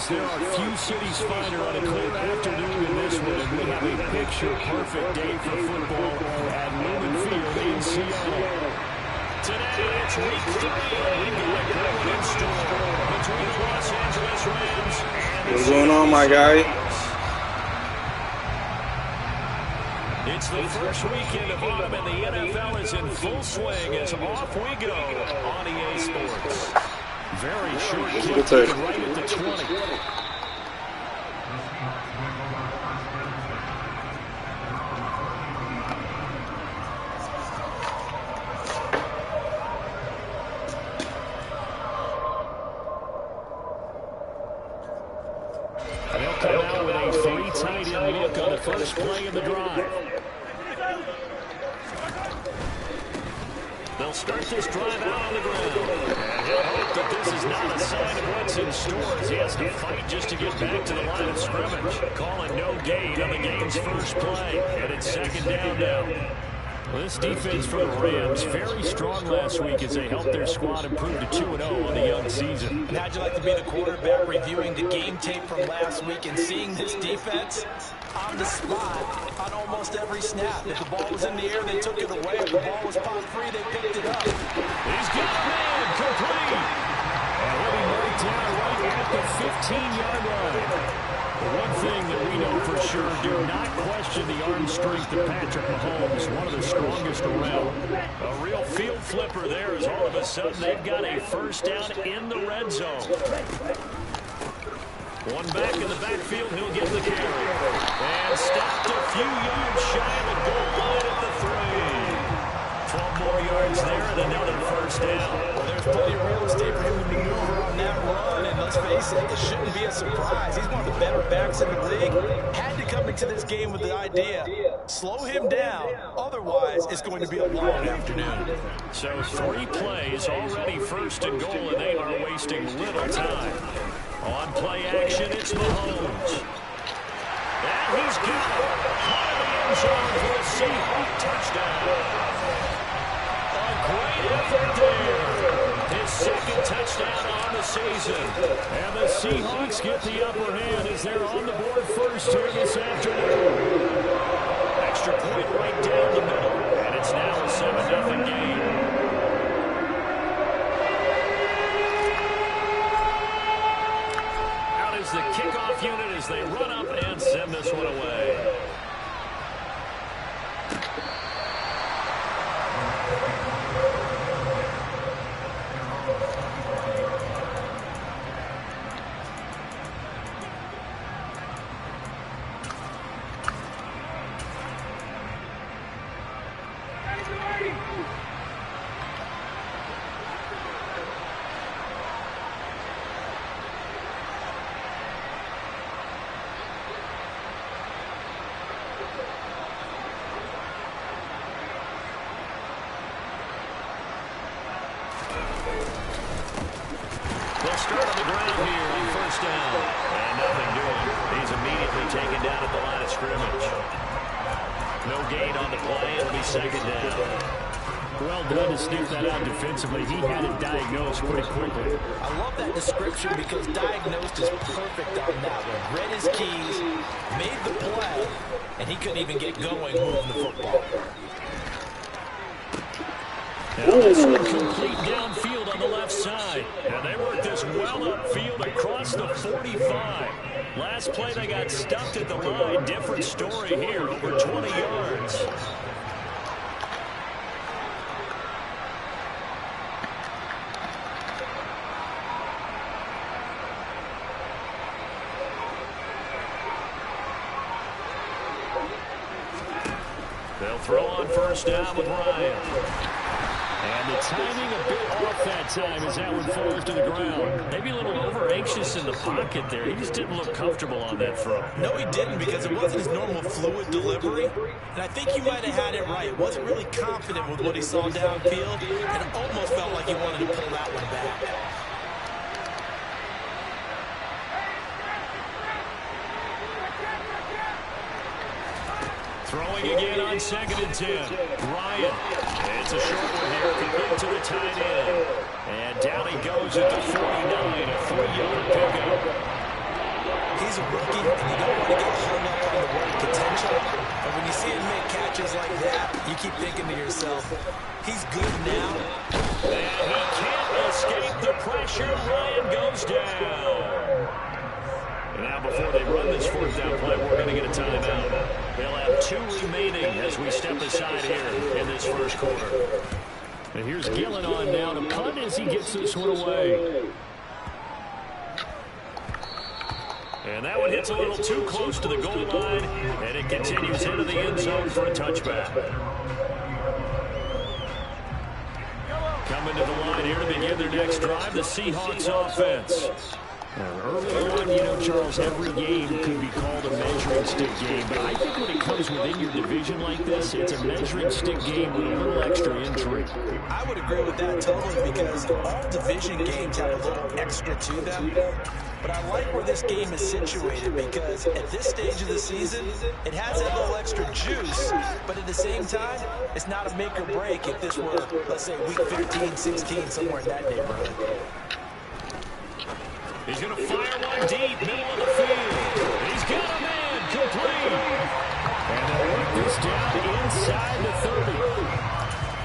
Because there are few cities finer on a clear afternoon than this one, and we have a picture-perfect day for football at Lumen Field in Seattle. Today, it's week 3, and we've got a great in store between the Los Angeles Rams and the What's going on, my guy? It's the first weekend of autumn, and the NFL is in full swing as off we go on EA Sports. Very short kick right at the 20. They'll come out with a three tight end look on the first play of the drive. They'll start this drive out on the ground. And he'll hope that this is not a sign of what's in store as he has to fight just to get back to the line of scrimmage. Calling no gain on the game's first play. And it's second down now. Well, this defense for the Rams, very strong last week as they helped their squad improve to 2-0 on the young season. How'd you like to be the quarterback reviewing the game tape from last week and seeing this defense on the spot on almost every snap? If the ball was in the air, they took it away. If the ball was popped free, they picked it up. He's got a man complete. And he'll be marked down right at the 15-yard line. One thing that we know for sure, do not question the arm strength of Patrick Mahomes, one of the strongest around. A real field flipper there as all of a sudden they've got a first down in the red zone. One back in the backfield, he'll get the carry. And stopped a few yards shy of the goal line at the 3. 12 more yards there and another first down. Well, there's plenty of real estate for him to maneuver on that run, and let's face it, it shouldn't be a surprise. He's one of the better backs in the league. Had to come into this game with the idea, slow him down, otherwise it's going to be a long afternoon. So 3 plays, already first and goal, and they are wasting little time. On play action, it's Mahomes. And he's got it. Caught in the end zone for a Seahawks touchdown. A great effort there. His second touchdown on the season. And the Seahawks get the upper hand as they're on the board first here this afternoon. Extra point right down the middle. And it's now a 7-0 game. Out is the kickoff unit as they run up and send this one away. They'll start on the ground here on first down. And nothing doing. He's immediately taken down at the line of scrimmage. No gain on the play. It'll be second down. Well done to sniff that out defensively. He had it diagnosed pretty quickly. I love that description because diagnosed is perfect on that one. Read his keys, made the play, and he couldn't even get going moving the football. Now this one complete downfield on the left side. And they work this well upfield across the 45. Last play they got stuffed at the line. Different story here, over 20 yards. They'll throw on first down with Ryan. And the timing a bit off that time as that one falls to the ground. Maybe a little over-anxious in the pocket there. He just didn't look comfortable on that throw. No, he didn't, because it wasn't his normal fluid delivery. And I think he might have had it right. Wasn't really confident with what he saw downfield, and it almost felt like he wanted to pull that one back. Throwing again on 2nd and 10. Ryan. It's a short one here, complete to the tight end. And down he goes at the 49, a 3-yard pickup. he's a rookie, and you don't want to get hung up on the word potential. But when you see him make catches like that, you keep thinking to yourself, he's good now. And he can't escape the pressure. Ryan goes down. And now before they run this fourth down play, we're going to get a timeout. They'll have 2 remaining as we step aside here in this first quarter. And here's Gillen on now to punt as he gets this one away. And that one hits a little too close to the goal line, and it continues into the end zone for a touchback. Coming to the line here to begin their next drive, the Seahawks offense. Early on, you know, Charles, every game could be called a measuring stick game, but I think when it comes within your division like this, it's a measuring stick game with a little extra intrigue. I would agree with that totally because all division games have a little extra to them. But I like where this game is situated because at this stage of the season, it has that little extra juice, but at the same time, it's not a make or break if this were, let's say, week 15, 16, somewhere in that neighborhood. He's going to fire one deep, middle of the field. He's got a man complete. And they'll work this down inside the 30.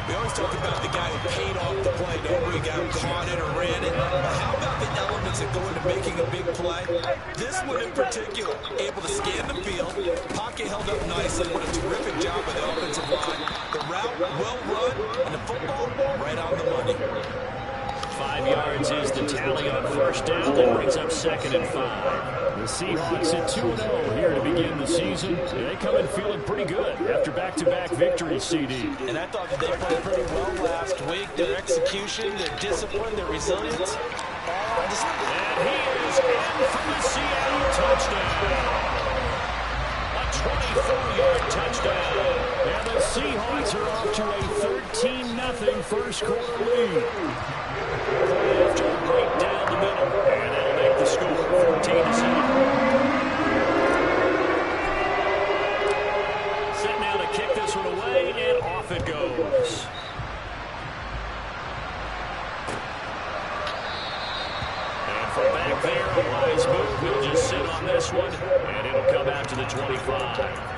We always talk about the guy who paid off the play, nobody got caught it or ran it. But how about the elements that go into making a big play? This one in particular, able to scan the field, pocket held up nicely, what a terrific job by the offensive line. The route well run, and the football right on the money. 5 yards is the tally on first down. That brings up 2nd and 5. The Seahawks at 2-0 here to begin the season. They come in feeling pretty good after back-to-back victories, CD. And I thought that they played pretty well last week. Their execution, their discipline, their resilience. And he is in for the Seattle touchdown. A 24-yard touchdown. And the Seahawks are off to a 13-0 first quarter lead. After a break down the middle, and that'll make the score 14-7. Set now to kick this one away, and off it goes. And from back there, a wise move. He'll just sit on this one, and it'll come out to the 25.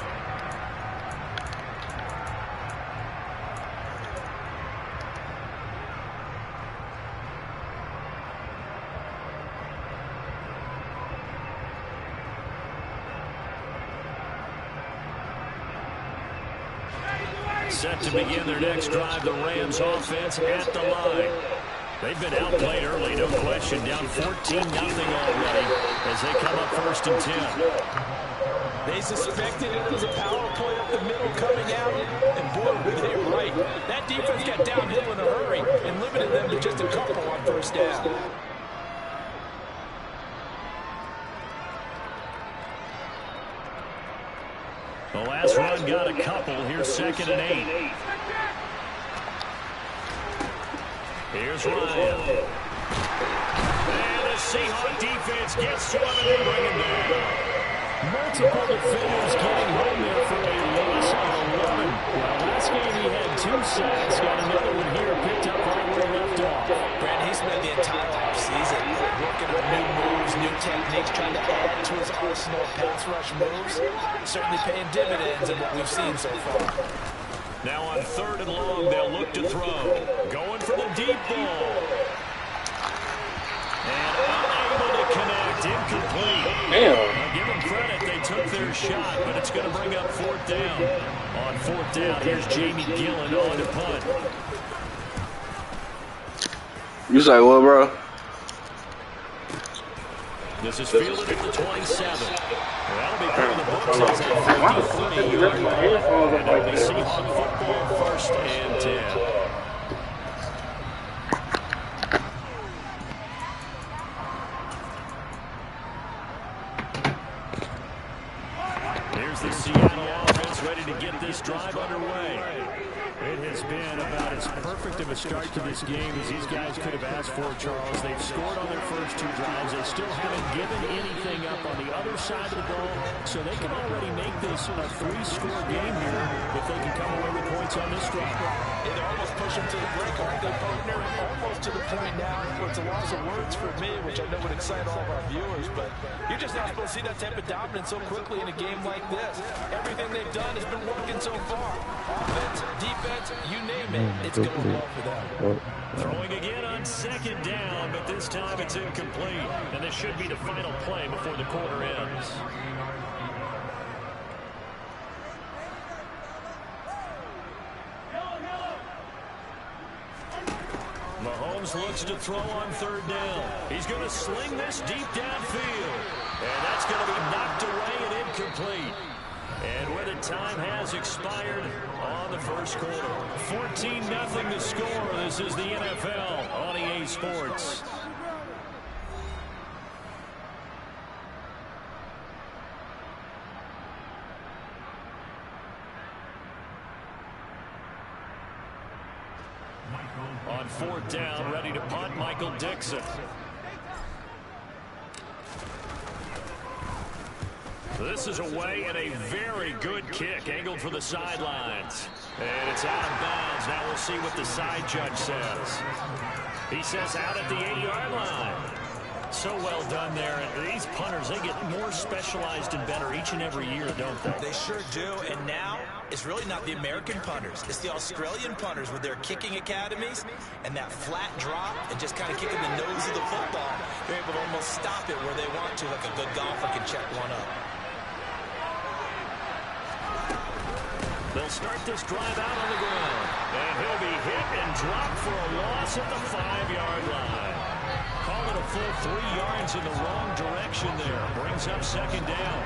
Set to begin their next drive, the Rams offense at the line. They've been outplayed early, no question, down 14-0 already as they come up 1st and 10. They suspected it was a power play up the middle coming out, and boy, were they right. That defense got downhill in a hurry and limited them to just a couple on first down. The last run got a couple. Here's 2nd and 8. Here's Ryan. And the Seahawk defense gets to him and they bring him down. Multiple defenders getting home there for a loss of 11. Well, last game he had 2 sacks. Got another one here picked up right where he left off. Brad, he spent the entire offseason working on new moves, new techniques, trying to add to his arsenal of pass rush moves. Certainly paying dividends in what we've seen so far. Now on 3rd and long, they'll look to throw. Going for the deep ball. And unable to connect. Incomplete. Damn. Now give them credit. They took their shot, but it's going to bring up 4th down. On 4th down, here's Jamie Gillen on to punt. You say what, bro? This is fielded at the 27. That'll be part of the books as a 50-40-yard line. And it'll be Seahawk football 1st and 10. Here's the Seattle offense ready to get get this drive underway. It has been about as perfect of a start to this game as these guys could have asked for, Charles. They've scored on their first 2 drives. They still haven't given anything up on the other side of the ball, so they can already make this a 3-score game here if they can come away with points on this drive. They almost push them to the break, aren't they, partner? Almost to the point now where it's a loss of words for me, which I know would excite all of our viewers, but you're just not supposed to see that type of dominance so quickly in a game like this. Everything they've done has been working so far. Offense, defense, you name it, it's going well for them. Throwing again on 2nd down, but this time it's incomplete. And this should be the final play before the quarter ends. Mahomes looks to throw on 3rd down. He's going to sling this deep downfield. And that's going to be knocked away and incomplete. And where the time has expired on the first quarter. 14-0 to score. This is the NFL on EA Sports. On 4th down, ready to punt, Michael Dixon. This is away and a very good kick, angled for the sidelines. And it's out of bounds. Now we'll see what the side judge says. He says out at the 8-yard line. So well done there. And these punters, they get more specialized and better each and every year, don't they? They sure do. And now it's really not the American punters. It's the Australian punters with their kicking academies and that flat drop and just kind of kicking the nose of the football. They're able to almost stop it where they want to, like a good golfer can check one up. They'll start this drive out on the ground. And he'll be hit and dropped for a loss at the 5-yard line. Call it a full 3 yards in the wrong direction there. Brings up 2nd down.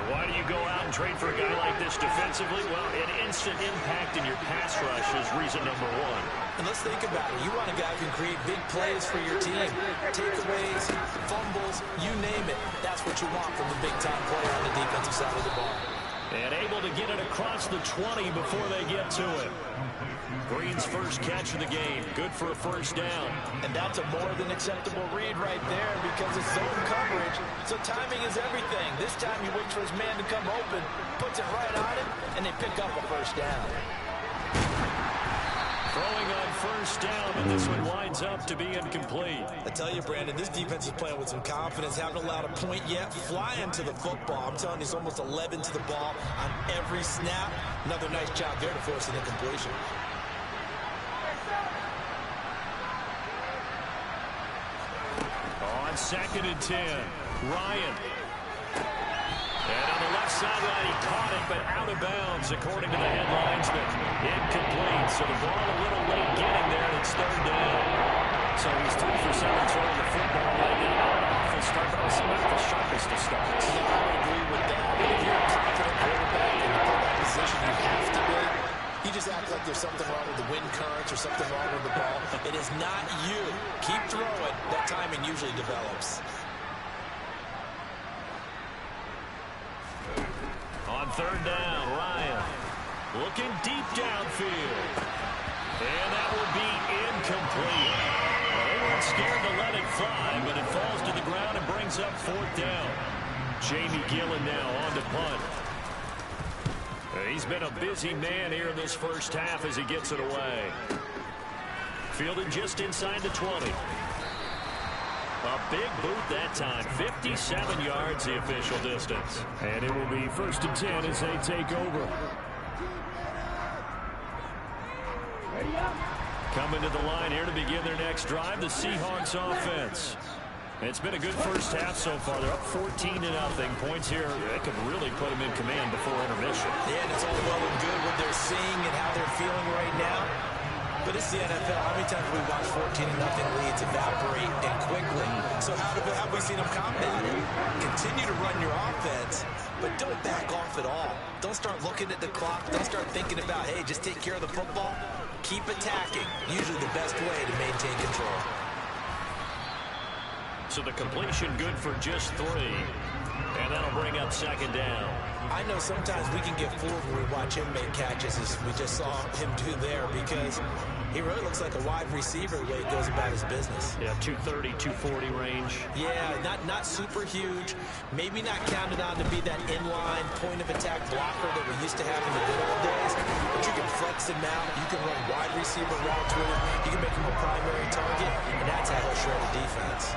And why do you go out and trade for a guy like this defensively? Well, an instant impact in your pass rush is reason number 1. And let's think about it. You want a guy who can create big plays for your team. Takeaways, fumbles, you name it. That's what you want from the big-time player on the defensive side of the ball. And able to get it across the 20 before they get to it. Green's first catch of the game. Good for a 1st down. And that's a more than acceptable read right there because it's zone coverage. So timing is everything. This time he waits for his man to come open, puts it right on him, and they pick up a 1st down. Throwing on 1st down, but this one winds up to be incomplete. I tell you, Brandon, this defense is playing with some confidence. Haven't allowed a point yet. Flying to the football. I'm telling you, it's almost 11 to the ball on every snap. Another nice job there to force an incompletion. On 2nd and 10, Ryan. And on the left sideline, he caught it, but out of bounds, according to the headlinesman. Incomplete, so the ball a little late getting there, and it's 3rd down. So he's 3 for 7 throwing the football right now. Awful start, but it's not the sharpest of starts. I would agree with that. If you're a confident quarterback and you put that position, you have to be. You just act like there's something wrong with the wind currents or something wrong with the ball. It is not you. Keep throwing. That timing usually develops. On 3rd down, Ryan looking deep downfield. And that will be incomplete. Well, they weren't scared to let it fly, but it falls to the ground and brings up 4th down. Jamie Gillen now on to punt. He's been a busy man here in this first half as he gets it away. Fielded just inside the 20. A big boot that time. 57 yards the official distance. And it will be 1st and 10 as they take over. Coming to the line here to begin their next drive, the Seahawks offense. It's been a good first half so far. They're up 14-0. Points here, they could really put them in command before intermission. Yeah, and it's all well and good what they're seeing and how they're feeling right now. But it's the NFL. How many times have we watched 14-0 leads evaporate and quickly? So how have we seen them combat it? Continue to run your offense, but don't back off at all. Don't start looking at the clock. Don't start thinking about, hey, just take care of the football. Keep attacking. Usually the best way to maintain control. So the completion good for just 3. And And that'll bring up second down. I know sometimes we can get fooled when we watch him make catches, as we just saw him do there, because he really looks like a wide receiver the way he goes about his business. Yeah, 230, 240 range. Yeah, not super huge. Maybe not counted on to be that inline point-of-attack blocker that we used to have in the good old days. But you can flex him out. You can run wide receiver routes with him. You can make him a primary target, and that's how he'll shred a defense.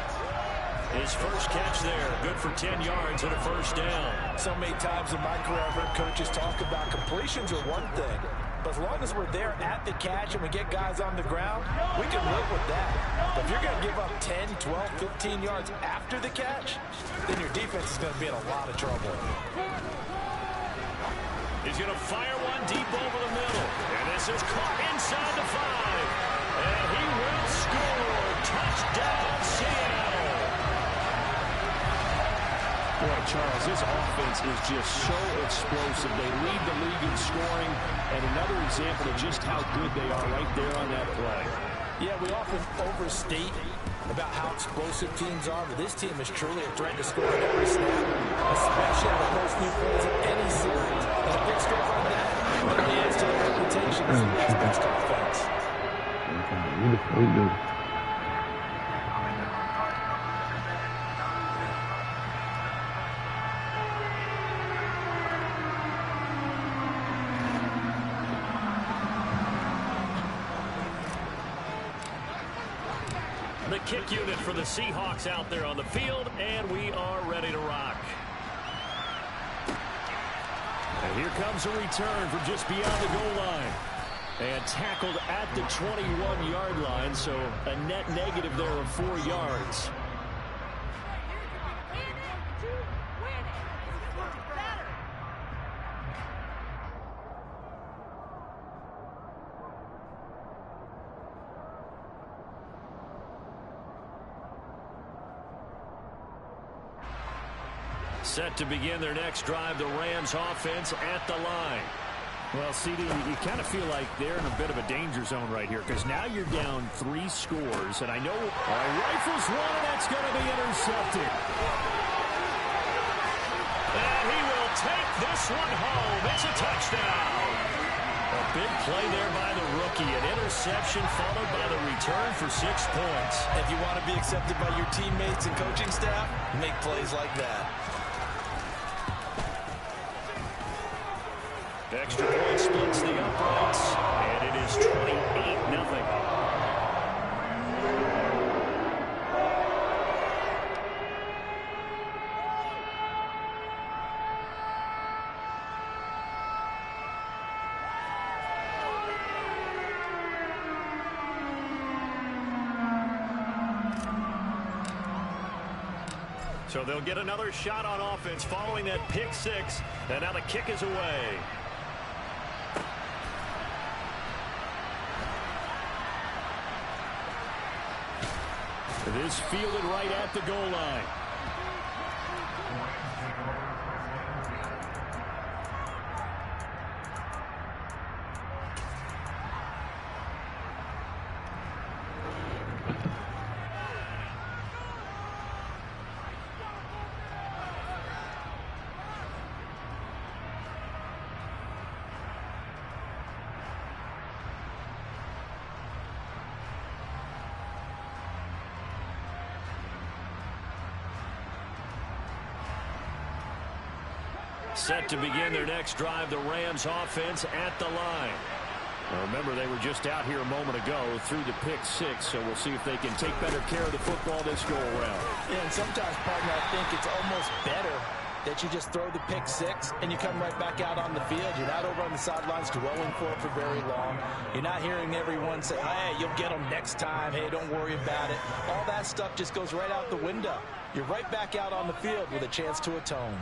His first catch there, good for 10 yards and a first down. So many times in my career, I've heard coaches talk about completions are one thing, but as long as we're there at the catch and we get guys on the ground, we can live with that. But if you're going to give up 10, 12, 15 yards after the catch, then your defense is going to be in a lot of trouble. He's going to fire one deep over the middle, and this is caught inside the 5. And he will score. Touchdown, Seattle. Boy, Charles, this offense is just so explosive. They lead the league in scoring, and another example of just how good they are right there on that play. Yeah, we often overstate about how explosive teams are, but this team is truly a threat to score at every snap, especially at the most new plays of any series. And a big score like that really adds to the reputation as the next best offense. The kick unit for the Seahawks out there on the field, and we are ready to rock. And here comes a return from just beyond the goal line. And tackled at the 21-yard line, so a net negative there of 4 yards. Set to begin their next drive, the Rams offense at the line. Well, CD, you kind of feel like they're in a bit of a danger zone right here, because now you're down 3 scores, and I know rifles one, and that's going to be intercepted. And he will take this one home. It's a touchdown. A big play there by the rookie. An interception followed by the return for 6 points. If you want to be accepted by your teammates and coaching staff, make plays like that. Extra point splits the uprights, and it is 28-0. So they'll get another shot on offense following that pick 6, and now the kick is away. It is fielded right at the goal line. Set to begin their next drive, the Rams offense at the line. Now remember, they were just out here a moment ago through the pick 6, so we'll see if they can take better care of the football this go-around. Yeah, and sometimes, partner, I think it's almost better that you just throw the pick 6 and you come right back out on the field. You're not over on the sidelines dwelling for it for very long. You're not hearing everyone say, hey, you'll get them next time. Hey, don't worry about it. All that stuff just goes right out the window. You're right back out on the field with a chance to atone.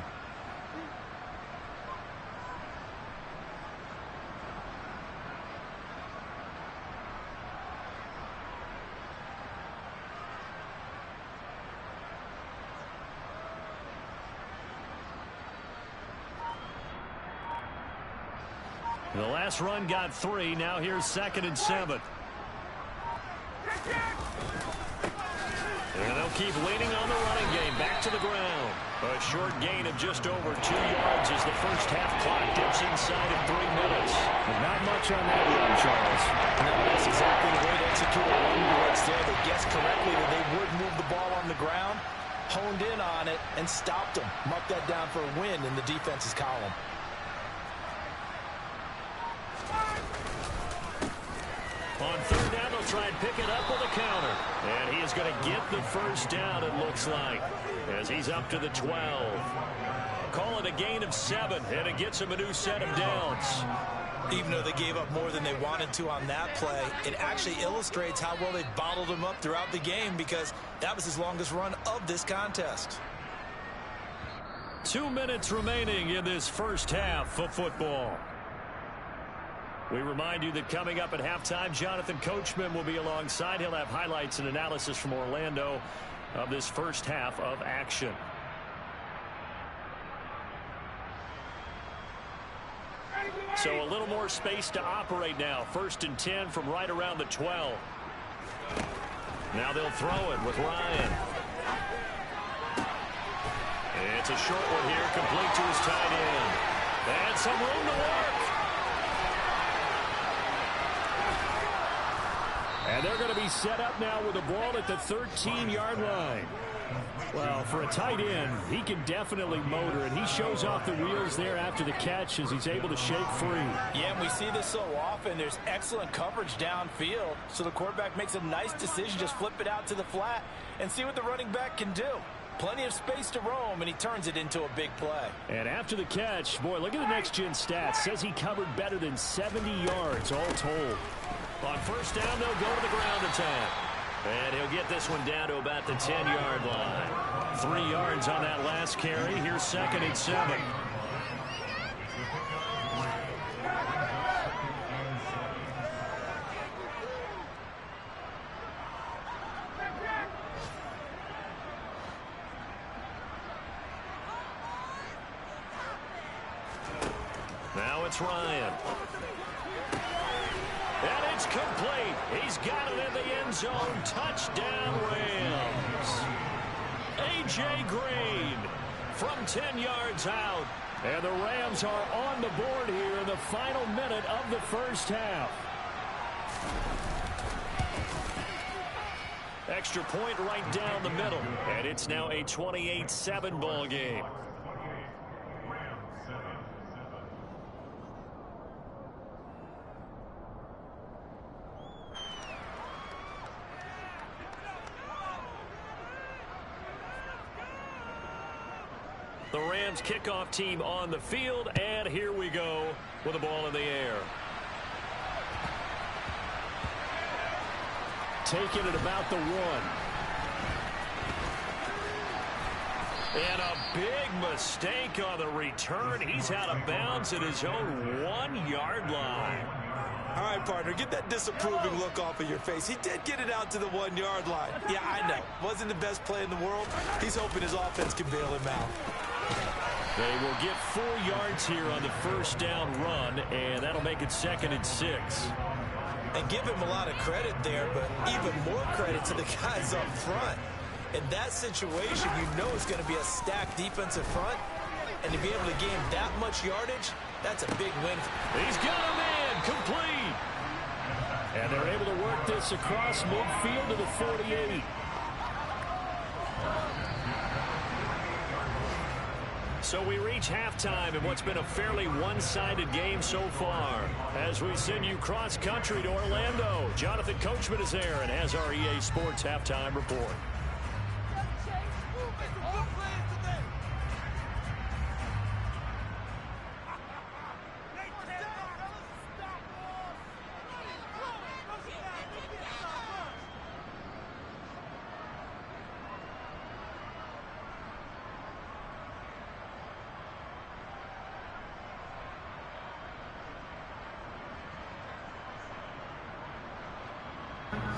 The last run got 3. Now here's 2nd and 7. And they'll keep leaning on the running game. Back to the ground. A short gain of just over 2 yards as the first half clock dips inside of 3 minutes. Not much on that run, Charles. No, that's exactly the way to execute a run blitz there. They guessed correctly that they would move the ball on the ground, honed in on it, and stopped them. Mark that down for a win in the defense's column. On third down, they'll try and pick it up with a counter. And he is going to get the first down, it looks like, as he's up to the 12. Call it a gain of 7, and it gets him a new set of downs. Even though they gave up more than they wanted to on that play, it actually illustrates how well they bottled him up throughout the game because that was his longest run of this contest. 2 minutes remaining in this first half of football. We remind you that coming up at halftime, Jonathan Coachman will be alongside. He'll have highlights and analysis from Orlando of this first half of action. So a little more space to operate now. 1st and 10 from right around the 12. Now they'll throw it with Ryan. It's a short one here, complete to his tight end. And some room to work. And they're going to be set up now with the ball at the 13-yard line. Well, for a tight end, he can definitely motor, and he shows off the wheels there after the catch as he's able to shake free. Yeah, and we see this so often. There's excellent coverage downfield, so the quarterback makes a nice decision. Just flip it out to the flat and see what the running back can do. Plenty of space to roam, and he turns it into a big play. And after the catch, boy, look at the next-gen stats. Says he covered better than 70 yards all told. On first down, they'll go to the ground attack. And he'll get this one down to about the 10-yard line. 3 yards on that last carry. Here's 2nd and 7. Now it's Ryan. And it's complete. He's got it in the end zone. Touchdown, Rams. A.J. Green from 10 yards out. And the Rams are on the board here in the final minute of the first half. Extra point right down the middle. And it's now a 28-7 ball game. The Rams kickoff team on the field, and here we go with the ball in the air. Taking it about the 1. And a big mistake on the return. He's out of bounds at his own 1-yard line. All right, partner, get that disapproving look off of your face. He did get it out to the 1-yard line. Yeah, I know. Wasn't the best play in the world. He's hoping his offense can bail him out. They will get 4 yards here on the first down run, and that'll make it 2nd and 6. And give him a lot of credit there, but even more credit to the guys up front. In that situation, you know it's going to be a stacked defensive front, and to be able to gain that much yardage, that's a big win. He's got him in, complete. And they're able to work this across midfield to the 48. So we reach halftime in what's been a fairly one-sided game so far. As we send you cross-country to Orlando, Jonathan Coachman is there and has our EA Sports halftime report.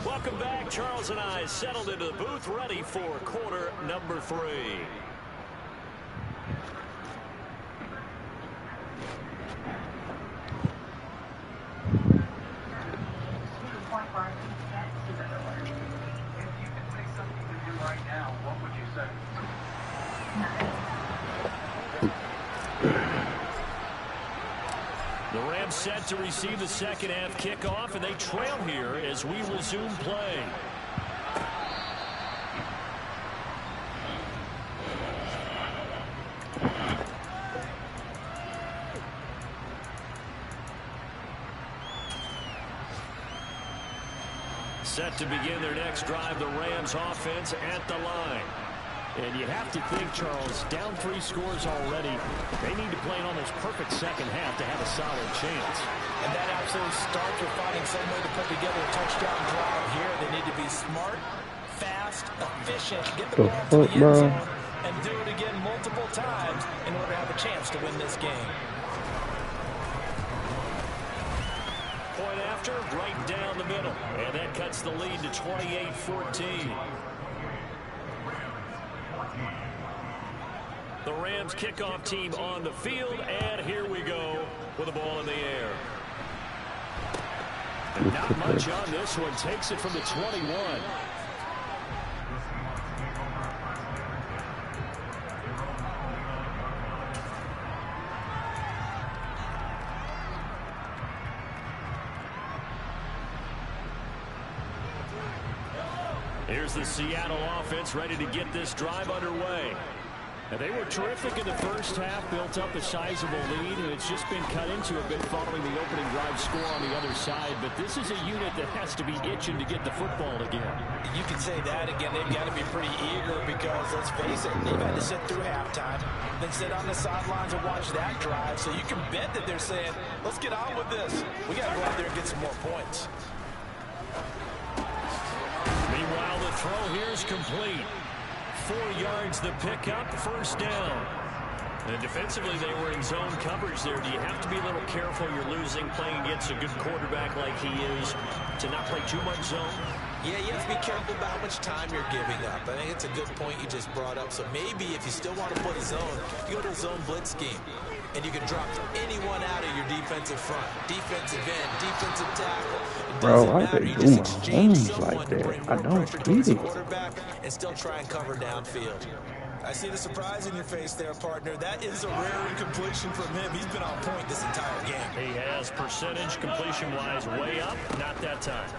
Welcome back. Charles and I settled into the booth, ready for quarter number 3. If you could say something to him right now, what would you say? set to receive the second half kickoff, and they trail here as we resume play. Set to begin their next drive, the Rams offense at the line. And you have to think, Charles, down 3 scores already. They need to play an almost perfect second half to have a solid chance. And that absolutely starts with finding some way to put together a touchdown drive here. They need to be smart, fast, efficient, get the ball to the end zone, and do it again multiple times in order to have a chance to win this game. Point after, right down the middle. And that cuts the lead to 28-14. The Rams kickoff team on the field, and here we go with the ball in the air. And not much on this one. Takes it from the 21. Here's the Seattle offense ready to get this drive underway. And they were terrific in the first half, built up a sizable lead, and it's just been cut into a bit following the opening drive score on the other side. But this is a unit that has to be itching to get the football again. You can say that again. They've got to be pretty eager because, let's face it, they've had to sit through halftime, then sit on the sidelines and watch that drive. So you can bet that they're saying, let's get on with this. We got to go out there and get some more points. Meanwhile, the throw here is complete. 4 yards the pickup, first down. And defensively, they were in zone coverage there. Do you have to be a little careful? You're losing, playing against a good quarterback like he is, to not play too much zone? Yeah, you have to be careful about how much time you're giving up. I think it's a good point you just brought up. So maybe if you still want to put a zone, you go to a zone blitz scheme. And you can drop anyone out of your defensive front. Defensive end, defensive tackle. Bro, why they doing homes like that? I don't get it. And still try and cover downfield. I see the surprise in your face there, partner. That is a rare incompletion from him. He's been on point this entire game. He has percentage completion-wise way up. Not that time.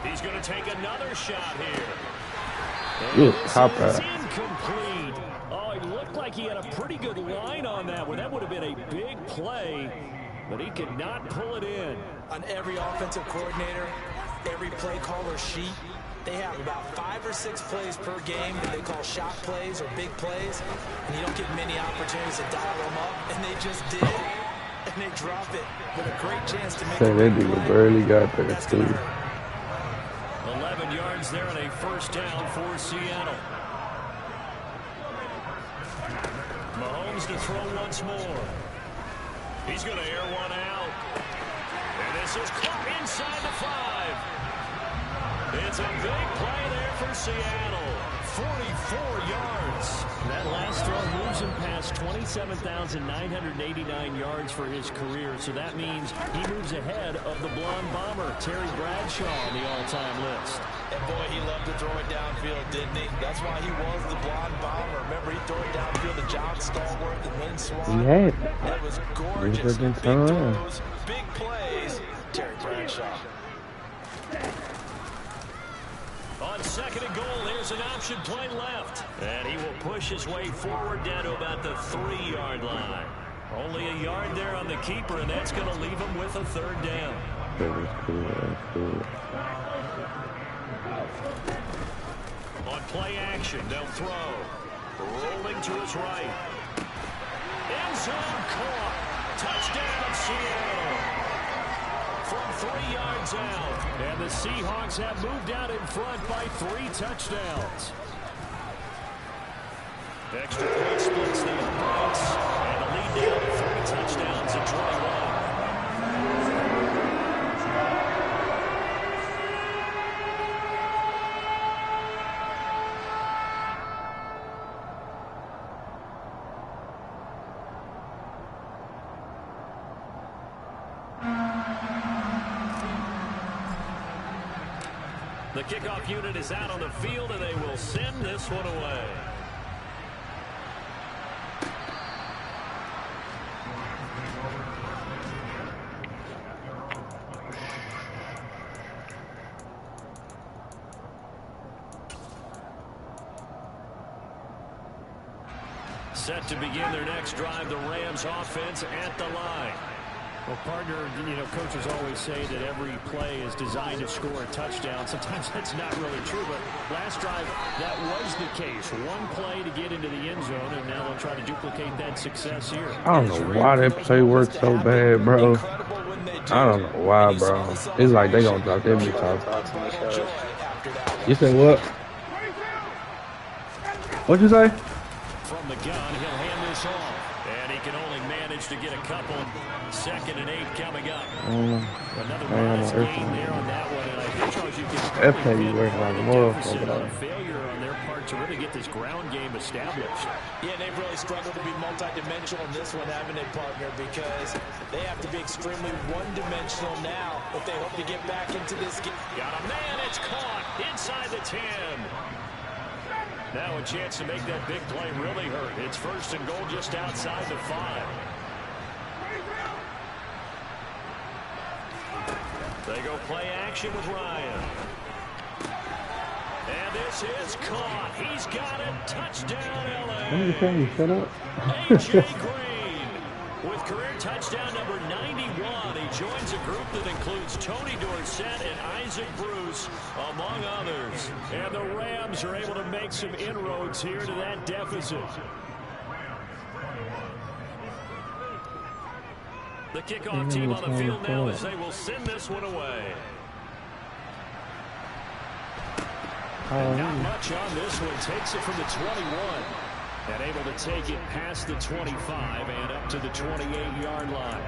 He's going to take another shot here. Good cop out. Incomplete. Oh, it looked like he had a pretty good line on that one. That would have been a big play, but he could not pull it in. On every offensive coordinator, every play caller sheet, they have about 5 or 6 plays per game that they call shot plays or big plays, and you don't get many opportunities to dial them up, and they just did. And they drop it with a great chance to make it. That nigga barely got there, too. 11 yards there and a first down for Seattle. Mahomes to throw once more. He's going to air one out. And this is caught inside the 5. It's a big play there for Seattle. 44 yards. That last throw moves him past 27,989 yards for his career. So that means he moves ahead of the blonde bomber, Terry Bradshaw, on the all-time list. And boy, he loved to throw it downfield, didn't he? That's why he was the blonde bomber. Remember, he threw it downfield to John Stallworth and Lynn Swann. He had it was gorgeous. Big throws, big plays. Terry Bradshaw. On second and goal, there's an option play left. And he will push his way forward down to about the 3-yard line. Only a yard there on the keeper, and that's going to leave him with a third down. On play action, they'll throw. Rolling to his right. End zone caught. Touchdown, Seattle. From 3 yards out. And the Seahawks have moved out in front by 3 touchdowns. Extra point splits the points. And the lead down to 3 touchdowns at 21. The kickoff unit is out on the field, and they will send this one away. Set to begin their next drive, the Rams offense at the line. Well, partner, you know, coaches always say that every play is designed to score a touchdown. Sometimes that's not really true, but last drive, that was the case. One play to get into the end zone, and now they'll try to duplicate that success here. I don't know why that play worked so bad, bro. I don't know why, bro. It's like they gonna drop that bitch off. You said what? What'd you say? From the gun, he'll hand this off. And he can only manage to get a couple. 2nd and 8 coming up. Another modest gain there on that one. And I think, Charles, you can a failure on their part to really get this ground game established. Yeah, they've really struggled to be multidimensional in this one, haven't they, partner? Because they have to be extremely one-dimensional now if they hope to get back into this game. Got a man, it's caught inside the 10. Now a chance to make that big play really hurt. It's 1st and goal just outside the 5. They go play action with Ryan. And this is caught. He's got it. Touchdown, LA. Let me tell you, shut up. A.J. Green with career touchdown number 91. He joins a group that includes Tony Dorsett and Isaac Bruce, among others. And the Rams are able to make some inroads here to that deficit. The kickoff team on the field now as they will send this one away. And not much on this one. Takes it from the 21. And able to take it past the 25 and up to the 28-yard line.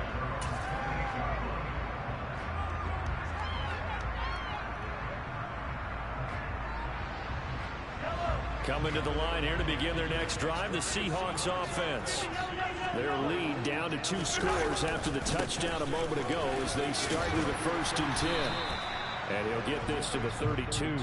Coming to the line here to begin their next drive, the Seahawks offense. Their lead down to 2 scores after the touchdown a moment ago as they start with a 1st and 10. And he'll get this to the 32.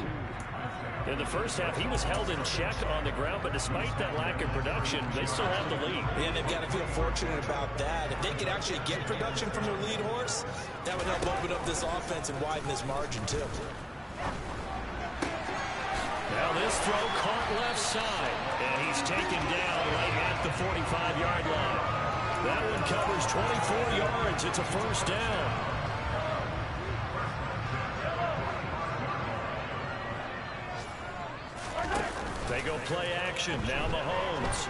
In the first half, he was held in check on the ground, but despite that lack of production, they still have the lead. And they've got to feel fortunate about that. If they could actually get production from their lead horse, that would help open up this offense and widen this margin, too. Now this throw caught left side, and he's taken down right at the 45-yard line. That one covers 24 yards. It's a 1st down. They go play action. Now Mahomes.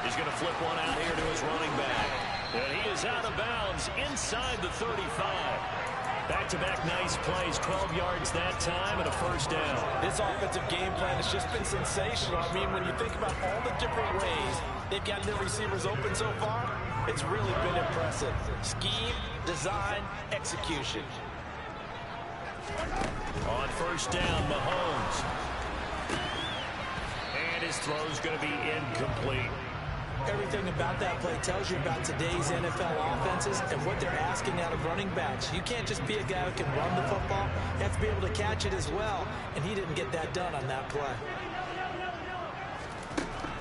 He's going to flip one out here to his running back. And he is out of bounds inside the 35. Back-to-back nice plays, 12 yards that time, and a 1st down. This offensive game plan has just been sensational. I mean, when you think about all the different ways they've gotten their receivers open so far, it's really been impressive. Scheme, design, execution. On 1st down, Mahomes. And his throw's going to be incomplete. Everything about that play tells you about today's NFL offenses and what they're asking out of running backs. You can't just be a guy who can run the football. You have to be able to catch it as well, and he didn't get that done on that play.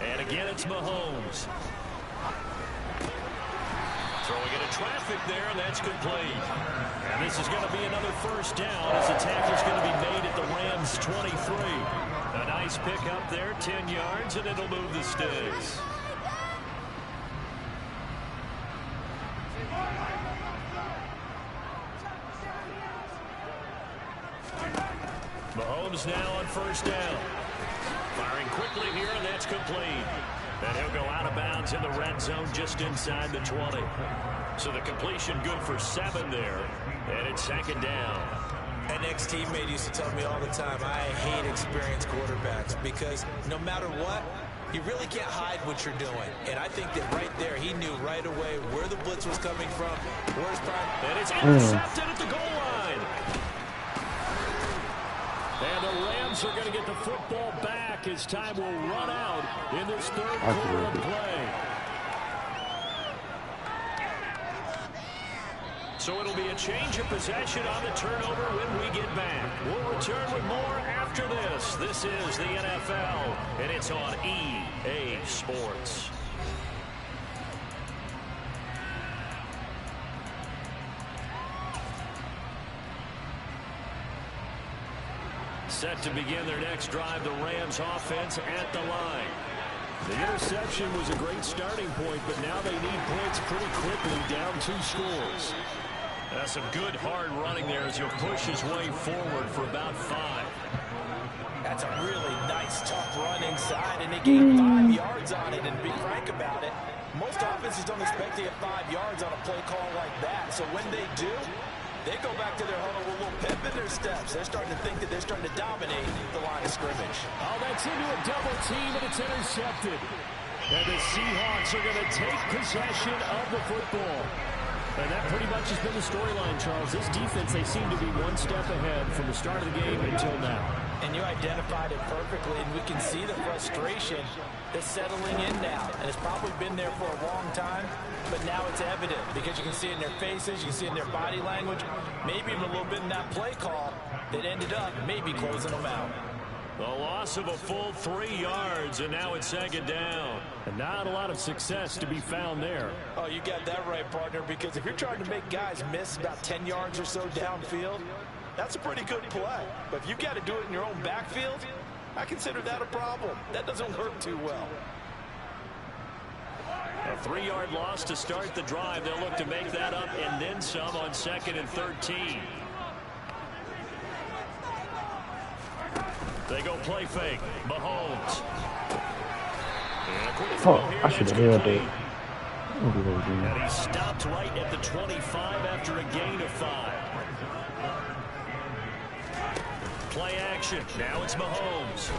And again, it's Mahomes. Throwing into traffic there, and that's complete. And this is going to be another 1st down as the tackle's going to be made at the Rams' 23. A nice pick up there, 10 yards, and it'll move the sticks. Mahomes now on 1st down. Firing quickly here, and that's complete. And he'll go out of bounds in the red zone just inside the 20. So the completion good for 7 there. And it's 2nd down. An ex-teammate used to tell me all the time, I hate experienced quarterbacks because no matter what, you really can't hide what you're doing. And I think that right there, he knew right away where the blitz was coming from, where's prime. And it's intercepted at the goal line. And the Rams are going to get the football back as time will run out in this 3rd quarter of play. So it'll be a change of possession on the turnover when we get back. We'll return with more after this. This is the NFL, and it's on EA Sports. Set to begin their next drive, the Rams offense at the line. The interception was a great starting point, but now they need points pretty quickly, down 2 scores. That's some good hard running there as he'll push his way forward for about 5. That's a really nice, tough run inside, and they gained 5 yards on it. And to be frank about it, most offenses don't expect to get 5 yards on a play call like that. So when they do, they go back to their huddle with a little pep in their steps. They're starting to think that they're starting to dominate the line of scrimmage. Oh, that's into a double team, and it's intercepted. And the Seahawks are going to take possession of the football. And that pretty much has been the storyline, Charles. This defense, they seem to be one step ahead from the start of the game until now. And you identified it perfectly, and we can see the frustration that's settling in now. And it's probably been there for a long time, but now it's evident because you can see it in their faces, you can see it in their body language, maybe even a little bit in that play call that ended up maybe closing them out. The loss of a full 3 yards, and now it's 2nd down. And not a lot of success to be found there. Oh, you got that right, partner, because if you're trying to make guys miss about 10 yards or so downfield, that's a pretty good play. But if you've got to do it in your own backfield, I consider that a problem. That doesn't work too well. A 3-yard loss to start the drive. They'll look to make that up and then some on 2nd and 13. They go play fake. Mahomes. I should have held that. And he stopped right at the 25 after a gain of 5. Play action. Now it's Mahomes.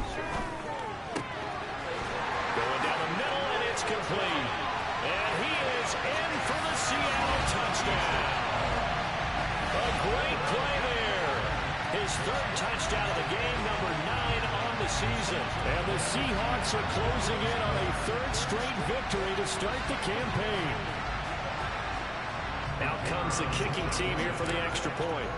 Going down the middle, and it's complete. And he is in for the Seattle touchdown. A great play there. His 3rd touchdown of the game, number 9 on the season. And the Seahawks are closing in on a 3rd straight victory to start the campaign. Out comes the kicking team here for the extra point.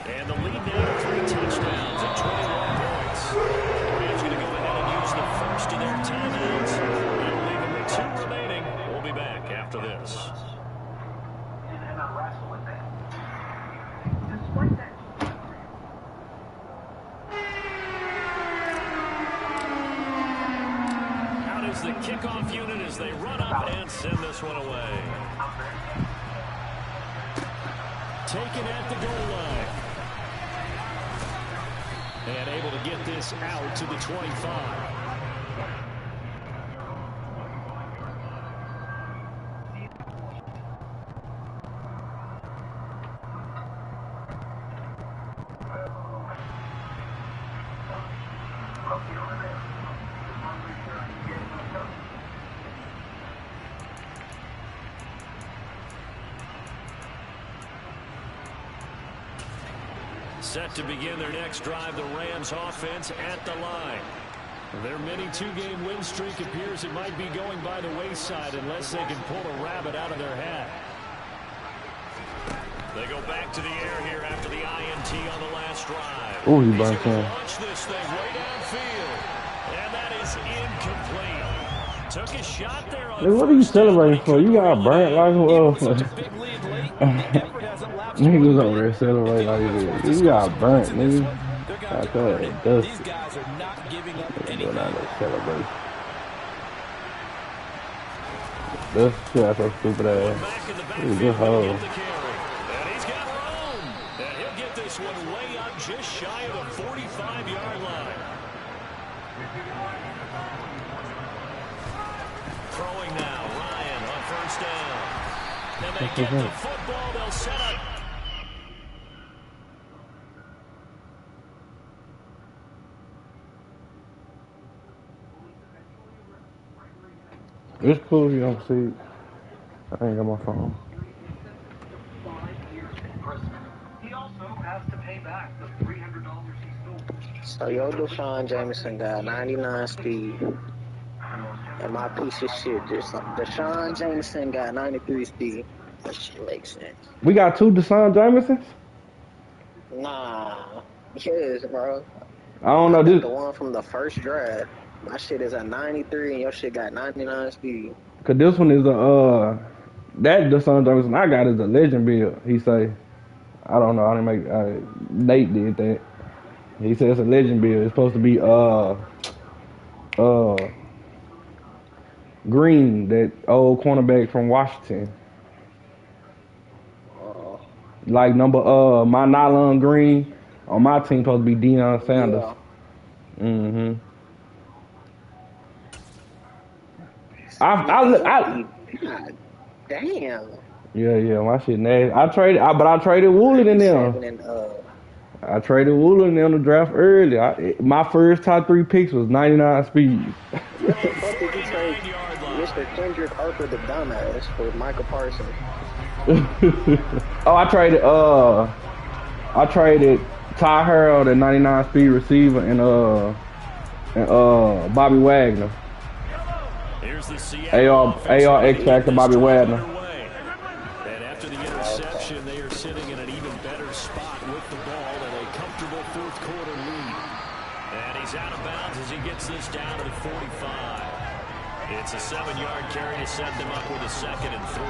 And the lead now to 3 touchdowns and 21 points. Rams going to go ahead and use the first of their timeouts. They'll leave them with 2 remaining. We'll be back after this. Out is the kickoff unit as they run up and send this one away. Taken at the goal line. And able to get this out to the 25. Set to begin their next drive, the Rams offense at the line. Their mini 2-game win streak appears it might be going by the wayside unless they can pull a rabbit out of their hat. They go back to the air here after the INT on the last drive. Oh, he He's burnt going to him. launch this thing way downfield. And that is incomplete. Took a shot there on Hey, what are you first down, celebrating but he for? You couldn't got burnt like well. Such a big lead late. The effort hasn't lapsed. Niggas over there celebrating like this. You got burnt, nigga. I tell you, These guys are not giving up anything. doing out there celebrating. This shit, so stupid ass. back in the He's a backfield good to hoe. get the carry. And he's got room. And he'll get this one way up just shy of the 45-yard line. Throwing now, Ryan on first down. And they get the football. They'll set up. It's cool if you don't see it. I ain't got my phone. 5 years in prison. He also has to pay back the $300 he stole. So yo, Deshaun Jameson got 99 speed, and my piece of shit just like Deshaun Jameson got 93 speed. That shit makes sense. We got 2 Deshaun Jamesons? Nah, yes, bro. I don't know. This The one from the first draft. My shit is a 93, and your shit got 99 speed. Cause this one is a that Deshaun Jameson I got is a legend build. He say, I don't know. I didn't make. Nate did that. He said it's a legend bill. It's supposed to be Green, that old cornerback from Washington. Like my nylon green on my team supposed to be Deion Sanders. Yeah. God damn. Yeah, my shit nasty. I traded Woolen in them. I traded Woolen in them to draft early. My first top 3 picks was 99 speed. What the fuck did you trade Mr. Kendrick Harper the dumbass for Michael Parsons? Oh, I traded Ty Harrell, the 99 speed receiver, and Bobby Wagner. Here's the AR X Factor Bobby Wagner. And after the interception, they are sitting in an even better spot with the ball and a comfortable fourth quarter lead. And he's out of bounds as he gets this down to the 45. It's a 7-yard carry to set them up with a 2nd and 3.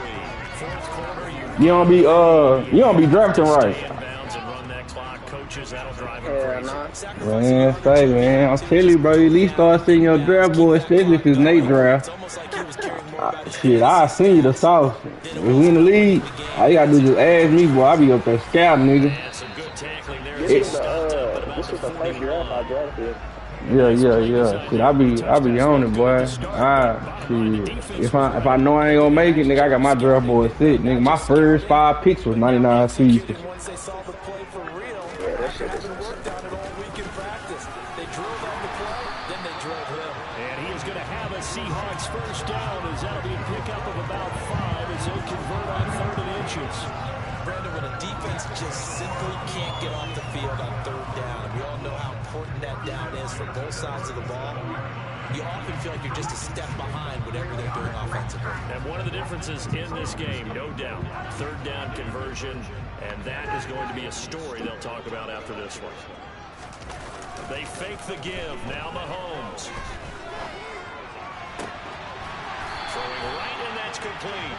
Fourth quarter, you don't be drafting right. Coaches, that'll drive Man, stay, man. I'm telling you, bro. You at least start seeing your draft boy, especially if it's Nate draft. Shit, I'll send you the sauce. If we in the league, all you gotta do is just ask me, boy. I be up there scouting, nigga. This was the first draft I drafted. Yeah. Shit, I be on it, boy. Shit. If I know I ain't gonna make it, nigga, I got my draft board set. Nigga, my first 5 picks was 99 C's. Seahawks first down as that'll be a pickup of about 5 as they convert on 3rd and inches. Brandon, when a defense just simply can't get off the field on 3rd down, we all know how important that down is for both sides of the ball. You often feel like you're just a step behind whatever they're doing offensively. And one of the differences in this game, no doubt, 3rd down conversion, and that is going to be a story they'll talk about after this one. They fake the give. Now Mahomes. Throwing right, and that's complete.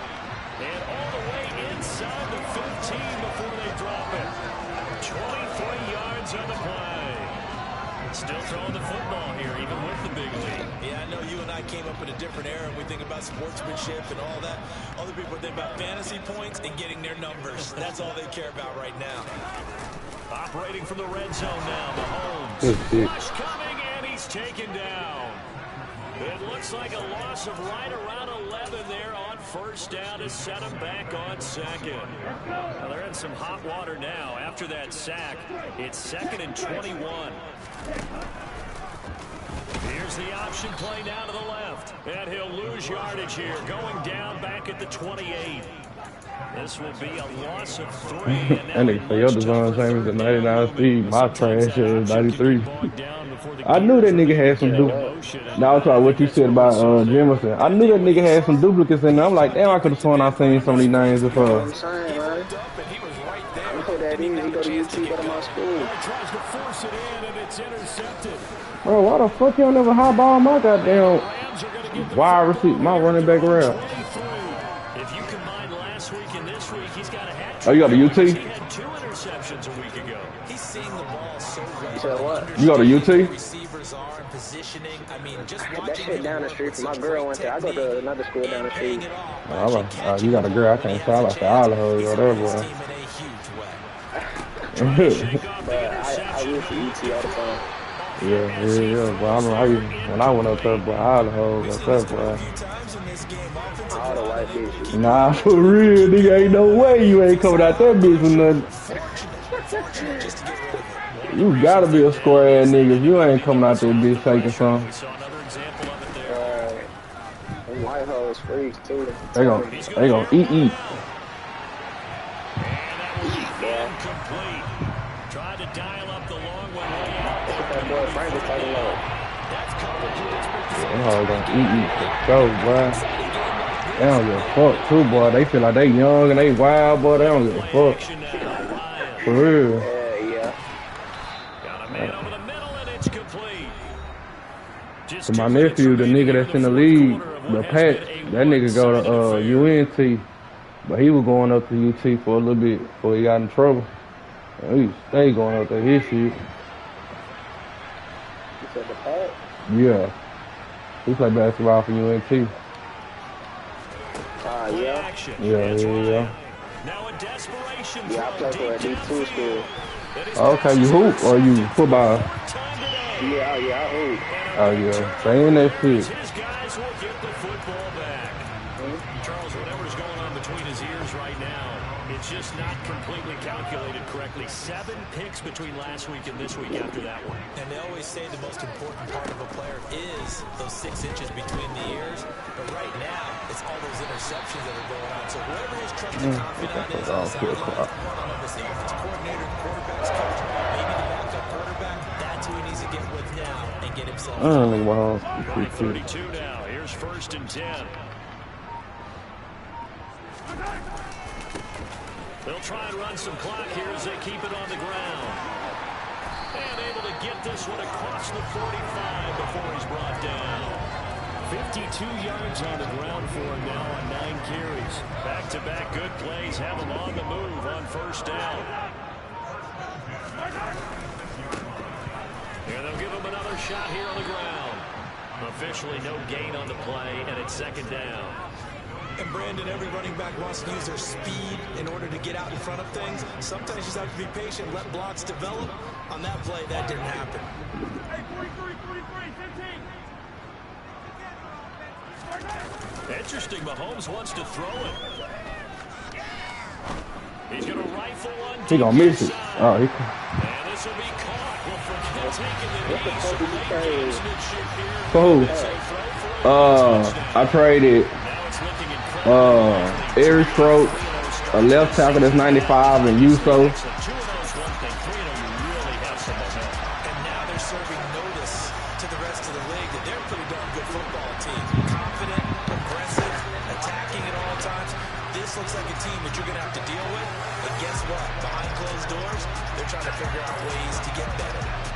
And all the way inside the 15 before they drop it. 23 yards on the play. Still throwing the football here, even with the big lead. Yeah, I know you and I came up in a different era, and we think about sportsmanship and all that. Other people think about fantasy points and getting their numbers. That's all they care about right now. Operating from the red zone now, Mahomes. Rush coming, and he's taken down. It looks like a loss of right around 11 there on first down to set him back on 2nd. Now they're in some hot water now. After that sack, it's 2nd and 21. Here's the option play now to the left. And he'll lose yardage here, going down back at the 28. This will be a loss of 3. And they say your design same as the 99 speed. My trash is 93. I knew that nigga had some duplicates. Now I'm talking what you said about Jemison. I knew that nigga had some duplicates in there. I'm like, damn, I could have sworn I seen some of these names before. I'm saying, man. I'm put that easy. Go to UT, go to my school. Tries to force it in, and it's intercepted. Bro, why the fuck you don't ever high ball my goddamn wide receiver, my running back around? If you combine last week and this week, he's got a hat trick. Oh, you got a UT? He had 2 interceptions a week ago. He's seeing the ball so well. You said what? You got a UT? Receivers are in positioning. I mean, just that shit down the street from my girl went there. I go to another school down the street. You got a girl, I can't tell like the all of her or whatever, boy. But I use the UT all the time. Yeah. But when I went up there, boy, all the hoes up there, boy. All the white bitches. Nah, for real, nigga, ain't no way you ain't coming out that bitch with nothing. You gotta be a square ass nigga. You ain't coming out that bitch taking something. Them white hoes freaks too. They gon' eat. Tried to dial up the long one. That boy Frank was talking about. Them hoes gonna eat for sure, boy. They don't give a fuck too, boy. They feel like they young and they wild, boy. They don't give a fuck. For real. Yeah. Got a man over the middle, and it's complete. So my nephew, the nigga that's in the league, the Pat, that nigga go to UNT, but he was going up to UT for a little bit before he got in trouble. He stay going up to his shit. You said the Pat? Yeah. He played basketball for UNT. Yeah. Yeah. Now a desperation Yeah, I play for a D2 school. Okay, you hoop or you football? Yeah, I hoop. Oh, yeah. Stay in that shit. His guys will get the football back. Charles, whatever's going on between his ears right now, it's just not completely calculated correctly. 7 picks between last week and this week after that one. And they always say the most important part of a player is those 6 inches between the ears. But right now, it's all those interceptions that are going on. So whoever his trusted confidant is on the sideline, the offensive coordinator, quarterback's coach, maybe the backup quarterback, that's who he needs to get with now and get himself. Right, 32 now. Here's 1st and 10. They'll try and run some clock here as they keep it on the ground. And able to get this one across the 45 before he's brought down. 52 yards on the ground for him now on 9 carries. Back-to-back good plays have him on the move on 1st down. And they'll give him another shot here on the ground. Officially no gain on the play, and it's 2nd down. And Brandon, every running back wants to use their speed in order to get out in front of things. Sometimes you just have to be patient, let blocks develop. On that play, that didn't happen. Interesting, Mahomes wants to throw it. He's going to rifle one. He gonna miss it. Oh, and this will be caught. Well, forget taking the knee. For who? I traded Eric Stokes, a left tackle that's 95, and Uso. And now they're serving notice to the rest of the league that they're a pretty darn good football team. Confident, aggressive, attacking at all times. This looks like a team that you're going to have to deal with. And guess what? Behind closed doors, they're trying to figure out ways to get better.